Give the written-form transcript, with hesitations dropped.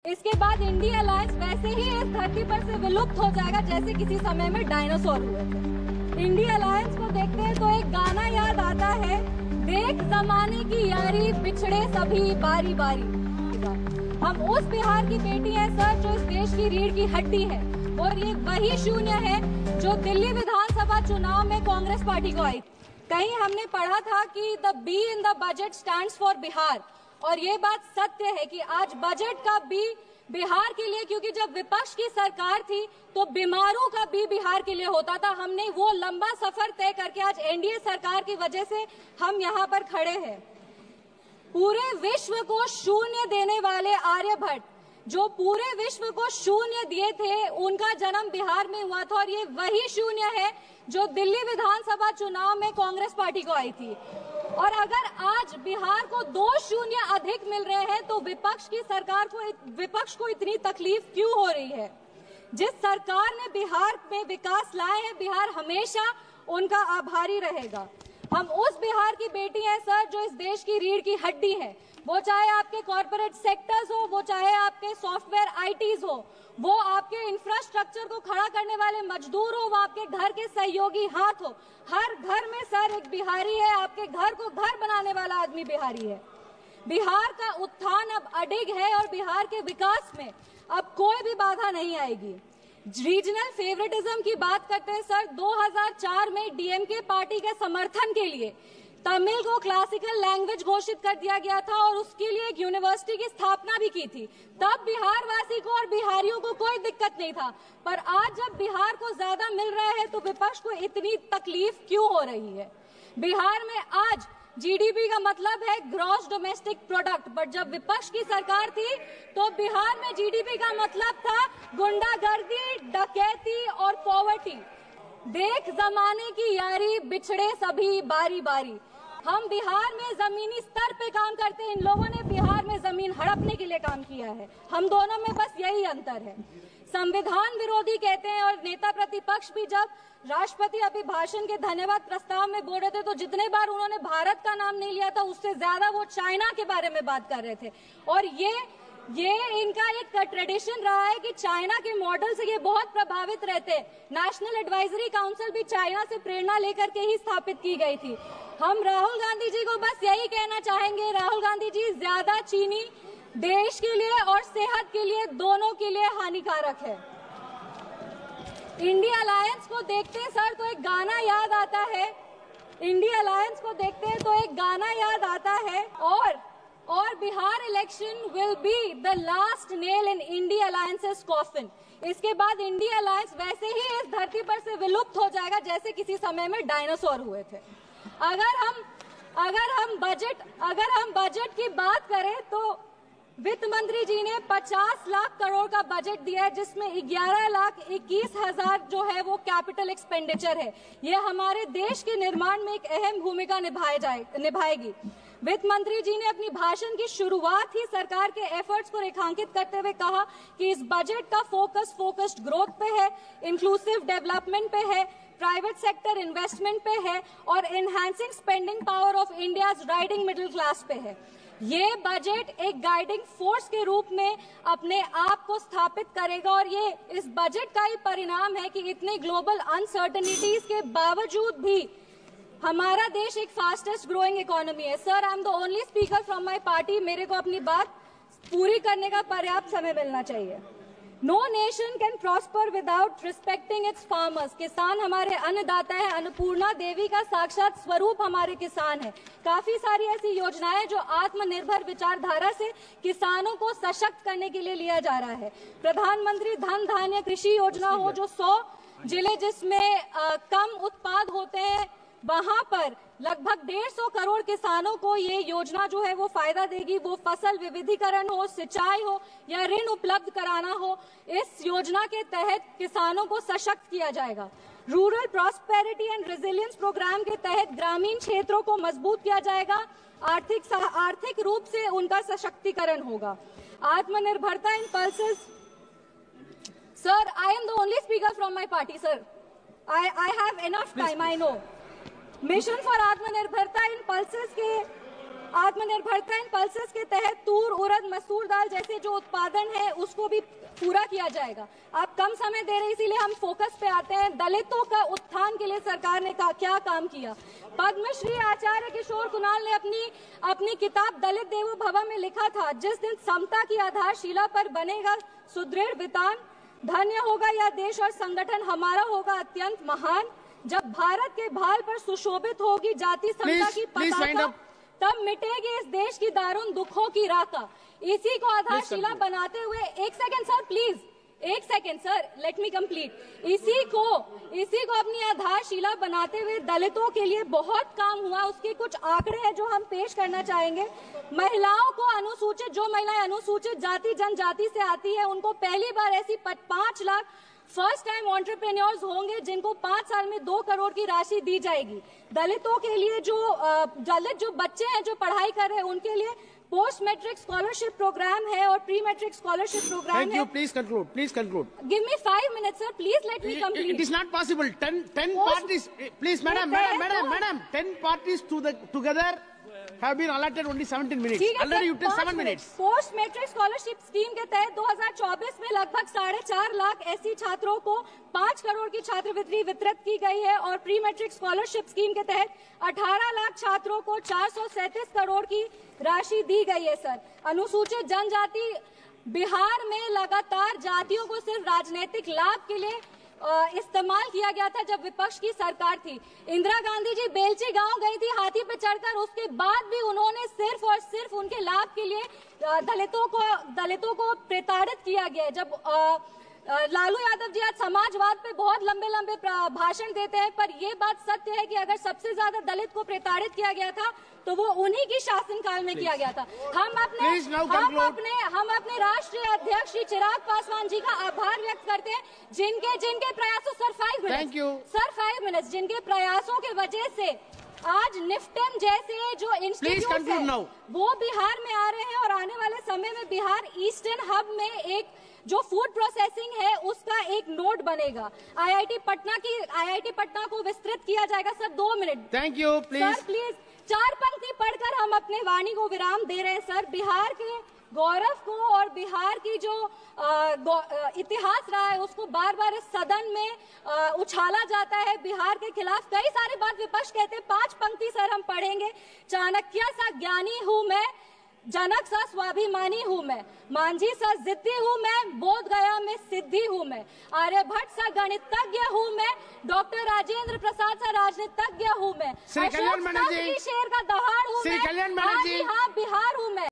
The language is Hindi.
इसके बाद इंडिया अलायंस वैसे ही इस धरती पर से विलुप्त हो जाएगा जैसे किसी समय में डायनासोर हुए थे। इंडिया अलायंस को देखते हैं तो एक गाना याद आता है, देख जमाने की यारी बिछड़े सभी बारी बारी। हम उस बिहार की बेटी हैं सर जो इस देश की रीढ़ की हड्डी है, और ये वही शून्य है जो दिल्ली विधानसभा चुनाव में कांग्रेस पार्टी को आई। कहीं हमने पढ़ा था कि the be in the budget stands for Bihar, और ये बात सत्य है कि आज बजट का बी बिहार के लिए, क्योंकि जब विपक्ष की सरकार थी तो बीमारों का बी बिहार के लिए होता था। हमने वो लंबा सफर तय करके आज एनडीए सरकार की वजह से हम यहाँ पर खड़े हैं। पूरे विश्व को शून्य देने वाले आर्यभट्ट, जो पूरे विश्व को शून्य दिए थे, उनका जन्म बिहार में हुआ था, और ये वही शून्य है जो दिल्ली विधानसभा चुनाव में कांग्रेस पार्टी को आई थी। और अगर आज बिहार को 2 शून्य अधिक मिल रहे हैं तो विपक्ष को इतनी तकलीफ क्यों हो रही है? जिस सरकार ने बिहार में विकास लाए हैं, बिहार हमेशा उनका आभारी रहेगा। हम उस बिहार की बेटी हैं सर जो इस देश की रीढ़ की हड्डी है, वो चाहे आपके कॉर्पोरेट सेक्टर्स हो, वो चाहे आपके सॉफ्टवेयर आईटीज हो, वो आपके इंफ्रास्ट्रक्चर को खड़ा करने वाले मजदूर हो, वो आपके घर के सहयोगी हाथ हो। हर घर में सर एक बिहारी है, आपके घर को घर बनाने वाला आदमी बिहारी है। बिहार का उत्थान अब अडिग है और बिहार के विकास में अब कोई भी बाधा नहीं आएगी। रीजनल फेवरेटिज्म की बात करते हैं सर, 2004 में डीएमके पार्टी के समर्थन के लिए तमिल को क्लासिकल लैंग्वेज घोषित कर दिया गया था और उसके लिए एक यूनिवर्सिटी की स्थापना भी की थी। तब बिहार वासी को और बिहारियों को कोई दिक्कत नहीं था, पर आज जब बिहार को ज्यादा मिल रहा है तो विपक्ष को इतनी तकलीफ क्यों हो रही है? बिहार में आज जीडीपी का मतलब है ग्रॉस डोमेस्टिक प्रोडक्ट, बट जब विपक्ष की सरकार थी तो बिहार में जीडीपी का मतलब था गुंडागर्दी, डकैती और पॉवर्टी। देख जमाने की यारी बिछड़े सभी बारी बारी। हम बिहार में जमीनी स्तर पे काम करते हैं, इन लोगों ने बिहार में जमीन हड़पने के लिए काम किया है। हम दोनों में बस यही अंतर है। संविधान विरोधी कहते हैं, और नेता प्रतिपक्ष भी जब राष्ट्रपति अभिभाषण के धन्यवाद प्रस्ताव में बोल रहे थे तो जितने बार उन्होंने भारत का नाम नहीं लिया था, उससे ज्यादा वो चाइना के बारे में बात कर रहे थे। और ये इनका एक ट्रेडिशन रहा है कि चाइना के मॉडल से ये बहुत प्रभावित रहते हैं। नेशनल एडवाइजरी काउंसिल भी चाइना से प्रेरणा लेकर के ही स्थापित की गई थी। हम राहुल गांधी जी को बस यही कहना चाहेंगे, राहुल गांधी जी, ज्यादा चीनी देश के लिए और सेहत के लिए, दोनों के लिए हानिकारक है। इंडिया अलायंस को देखते हैं सर तो एक गाना याद आता है, इंडिया अलायंस को देखते हैं तो एक गाना याद आता है, और Bihar election will be the last nail in India alliances coffin. इसके बाद इंडिया अलायंस वैसे ही इस धरती पर से विलुप्त हो जाएगा जैसे किसी समय में डायनासोर हुए थे। अगर हम बजट की बात करें तो वित्त मंत्री जी ने 50 लाख करोड़ का बजट दिया है, जिसमें 11,21,000 जो है वो कैपिटल एक्सपेंडिचर है। ये हमारे देश के निर्माण में एक अहम भूमिका निभाएगी। वित्त मंत्री जी ने अपनी भाषण की शुरुआत ही सरकार के एफर्ट्स को रेखांकित करते हुए कहा कि इस बजट का फोकस्ड ग्रोथ पे है, इंक्लूसिव डेवलपमेंट पे है, प्राइवेट सेक्टर इन्वेस्टमेंट पे है, और enhancing spending power of India's riding middle class पे है। ये बजट एक गाइडिंग फोर्स के रूप में अपने आप को स्थापित करेगा, और ये इस बजट का ही परिणाम है कि इतनी ग्लोबल अनसर्टेनिटीज के बावजूद भी हमारा देश एक फास्टेस्ट ग्रोइंग इकोनॉमी है। Sir, I am the only speaker from my party, मेरे को अपनी बात पूरी करने का पर्याप्त समय मिलना चाहिए। No nation can prosper without respecting its farmers. किसान हमारे अन्नदाता है, अन्नपूर्णा देवी का साक्षात स्वरूप हमारे किसान है। काफी सारी ऐसी योजनाएं जो आत्मनिर्भर विचारधारा से किसानों को सशक्त करने के लिए लिया जा रहा है। प्रधानमंत्री धन धान्य कृषि योजना हो, जो 100 जिले जिसमें कम उत्पाद होते हैं, वहां पर लगभग 150 करोड़ किसानों को ये योजना जो है वो फायदा देगी। वो फसल विविधीकरण हो, सिंचाई हो या ऋण उपलब्ध कराना हो, इस योजना के तहत किसानों को सशक्त किया जाएगा। Rural prosperity and resilience programme के तहत ग्रामीण क्षेत्रों को मजबूत किया जाएगा। आर्थिक रूप से उनका सशक्तिकरण होगा। आत्मनिर्भरता in pulses. Sir, I am the only speaker from my party sir, I have enough time, I know. Mission for आत्मनिर्भरता इन पल्सेस के आत्मनिर्भरता इन पल्सेस के तहत तूर, उड़द, मसूर दाल जैसे जो उत्पादन है उसको भी पूरा किया जाएगा। आप कम समय दे रहे हैं इसीलिए हम फोकस पे आते हैं। दलितों का उत्थान के लिए सरकार ने क्या काम किया। पद्मश्री आचार्य किशोर कुणाल ने अपनी किताब दलित देवो भव में लिखा था, जिस दिन समता की आधारशिला पर बनेगा सुदृढ़ वितान, धन्य होगा यह देश और संगठन हमारा होगा अत्यंत महान। जब भारत के भाल पर सुशोभित होगी जाति समता की पताका, तब मिटेगी इस देश की दारुण दुखों की राका। इसी को आधारशिला बनाते हुए, एक सेकंड सर प्लीज, एक second sir, let me complete. इसी को अपनी आधारशिला बनाते हुए दलितों के लिए बहुत काम हुआ। उसके कुछ आंकड़े हैं जो हम पेश करना चाहेंगे। महिलाओं को अनुसूचित, जो महिलाएं अनुसूचित जाति जनजाति से आती है, उनको पहली बार ऐसी 5 लाख फर्स्ट टाइम एंटरप्रेन्योर्स होंगे जिनको 5 साल में 2 करोड़ की राशि दी जाएगी। दलितों के लिए दलित जो बच्चे हैं जो पढ़ाई कर रहे हैं उनके लिए पोस्ट मैट्रिक स्कॉलरशिप प्रोग्राम है और प्री मैट्रिक स्कॉलरशिप प्रोग्राम है। Thank you. Please conclude. Please conclude. Give me 5 minutes, sir. Please let me complete. It is not possible. 10 parties. Please, madam. 10 parties together have been allotted only 17 minutes. Already you took 7 minutes. Post matric scholarship scheme के तहत 2024 में लगभग 4.5 लाख ऐसी छात्रों को 5 करोड़ की छात्रवृत्ति वितरित की गई है और प्री मैट्रिक स्कॉलरशिप स्कीम के तहत 18 लाख छात्रों को 437 करोड़ की राशि दी गई है। सर, अनुसूचित जनजाति बिहार में लगातार जातियों को सिर्फ राजनीतिक लाभ के लिए इस्तेमाल किया गया था जब विपक्ष की सरकार थी। इंदिरा गांधी जी बेलची गांव गई थी हाथी पे चढ़कर, उसके बाद भी उन्होंने सिर्फ और सिर्फ उनके लाभ के लिए दलितों को प्रताड़ित किया गया। जब लालू यादव जी आज समाजवाद पे बहुत लंबे भाषण देते हैं, पर ये बात सत्य है कि अगर सबसे ज्यादा दलित को प्रताड़ित किया गया था तो वो उन्हीं की शासनकाल में किया गया था। हम अपने राष्ट्रीय अध्यक्ष श्री चिराग पासवान जी का आभार व्यक्त करते हैं जिनके प्रयासों सर 5 मिनट्स जिनके प्रयासों की वजह से आज निफ्टन जैसे जो इंस्टीट्यूट है वो बिहार में आ रहे हैं और आने वाले समय में बिहार ईस्टर्न हब में एक जो फूड प्रोसेसिंग है उसका एक नोड बनेगा। आईआईटी पटना को विस्तृत किया जाएगा। Sir 2 minute. Thank you. Please sir please 4 पंक्ति पढ़कर हम अपने वाणी को विराम दे रहे हैं। सर, बिहार के गौरव को और बिहार की जो इतिहास रहा है उसको बार बार इस सदन में उछाला जाता है। बिहार के खिलाफ कई सारी बात विपक्ष कहते हैं। 5 पंक्ति सर हम पढ़ेंगे। चाणक्य सा ज्ञानी हूँ मैं, जनक सा स्वाभिमानी हूँ मैं, मांझी सा जिद्दी हूँ मैं, बोध गया में सिद्धि हूँ मैं, आर्यभट्ट सा गणितज्ञ हूँ मैं, डॉक्टर राजेंद्र प्रसाद सा राजनीतिज्ञ हूँ मैं, श्री कल्याण बनर्जी शेर का दहाड़ हूँ मैं, श्री कल्याण बनर्जी, हाँ बिहार हूँ मैं।